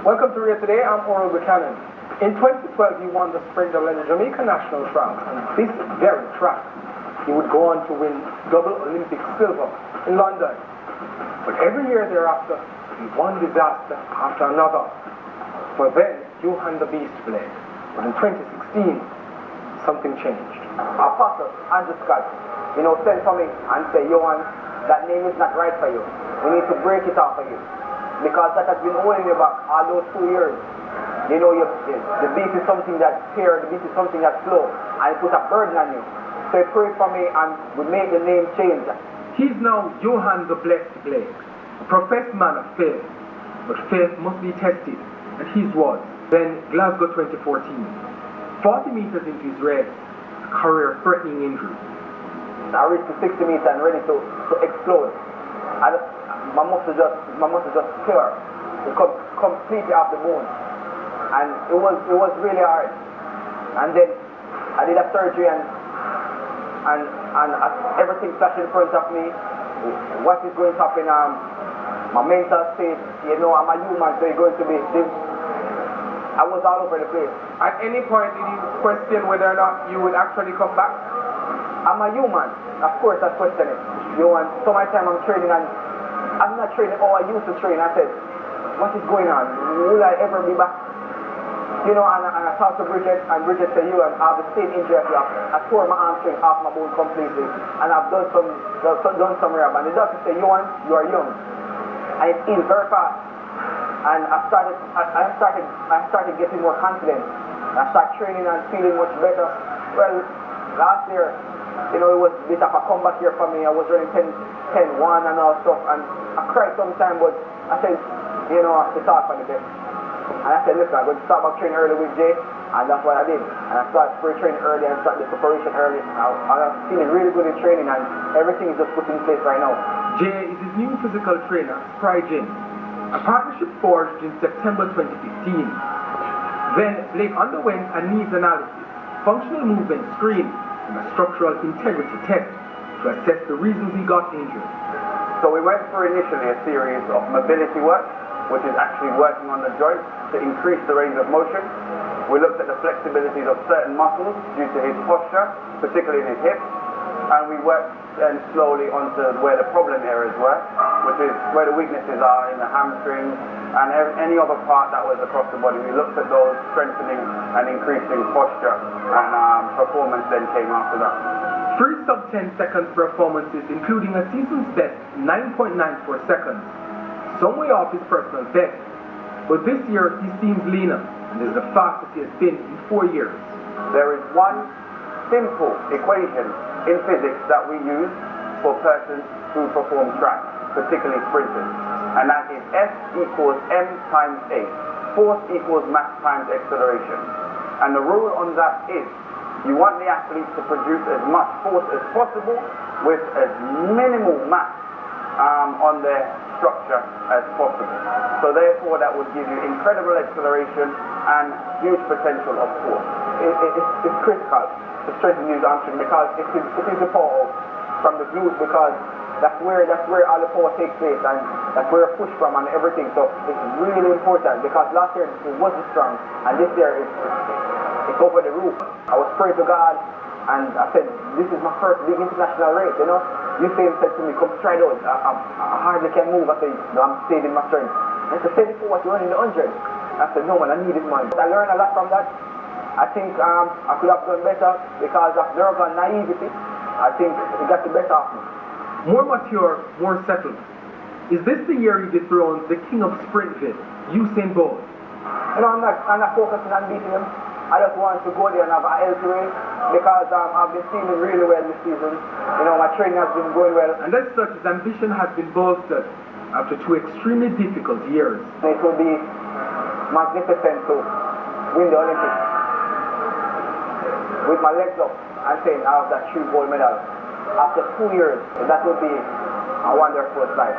Welcome to Rehab today. I'm Oral Buchanan. In 2012, he won the sprint double at the Jamaica National Track. And this very track, he would go on to win double Olympic silver in London. But every year thereafter, one disaster after another. Well then, Yohan the Beast Blake. But in 2016, something changed. Our pastor, Andrew Scott, sent for me and said, Yohan, that name is not right for you. We need to break it off for you. Because that has been holding you back all those 2 years. The beat is something that's pure, the beat is something that's slow, and it put a burden on you. So he prayed for me and we made the name change. He's now Yohan the Blessed Blake, a professed man of faith. But faith must be tested, and his was. Then Glasgow 2014, 40 meters into his race, a career-threatening injury. I reached the 60 meters and ready to explode. My muscle just tear. It come completely off the bone, and it was really hard. And then I did a surgery and everything flashed in front of me. What is going to happen? My mental state. I'm a human, so it's going to be this. I was all over the place. At any point, did you question whether or not you would actually come back? I'm a human. Of course, I question it. So much time I'm training and I'm not training how I used to train. I said, what is going on? Will I ever be back? And I talked to Bridget, and Bridget said, I have the same injury as you. I tore my hamstring off my bone completely, and I've done some rehab. And the doctor said, Yohan, you are young, and it heals very fast. And I started getting more confident. I started training and feeling much better. Well, last year, it was a bit of a comeback year for me. I was running 10-1 and all stuff, and I cried sometimes, but I said, I have to start for the best. And I said, listen, I'm going to start my training early with Jae, and that's what I did. And I started Sprytraining early and started the preparation early. I'm feeling really good in training, and everything is just put in place right now. Jae is his new physical trainer, Sprytraining, a partnership forged in September 2015. Then Blake underwent a needs analysis, functional movement screen, and a structural integrity test to assess the reasons he got injured. So we went through initially a series of mobility work, which is actually working on the joints to increase the range of motion. We looked at the flexibilities of certain muscles due to his posture, particularly in his hips, and we worked then slowly onto where the problem areas were, which is where the weaknesses are in the hamstrings and any other part that was across the body. We looked at those, strengthening and increasing posture, and performance then came after that. 3 sub-10 seconds performances, including a season's best 9.94 seconds, some way off his personal best. But this year he seems leaner, and is the fastest he has been in 4 years. There is one simple equation in physics that we use for persons who perform track, particularly sprinters, and that is F equals M times A. Force equals mass times acceleration. And the rule on that is, you want the athletes to produce as much force as possible with as minimal mass on their structure as possible. So therefore that would give you incredible acceleration and huge potential of force. It's critical to strengthen these hamstrings because it is the power from the glute, because that's where all the power takes place, and that's where it push from and everything. So it's really important, because last year it wasn't strong, and this year it's over the roof. I was praying to God, and I said, this is my first big international race, You said to me, come try it out. I hardly can move. I said, no, I'm saving my strength. And I said, before what you're running the 100. I said, no man, I need it, man. I learned a lot from that. I think I could have done better because of nerve and naivety. I think it got the better of me. More mature, more settled. Is this the year he dethrones the king of Sprintville, Usain Bolt? I'm not focusing on beating him. I just want to go there and have a healthy race because I've been feeling really well this season. My training has been going well. And as such, his ambition has been bolstered after 2 extremely difficult years. It will be magnificent to win the Olympics with my legs up and saying I have that 3 gold medal. After 2 years, that would be a wonderful sight.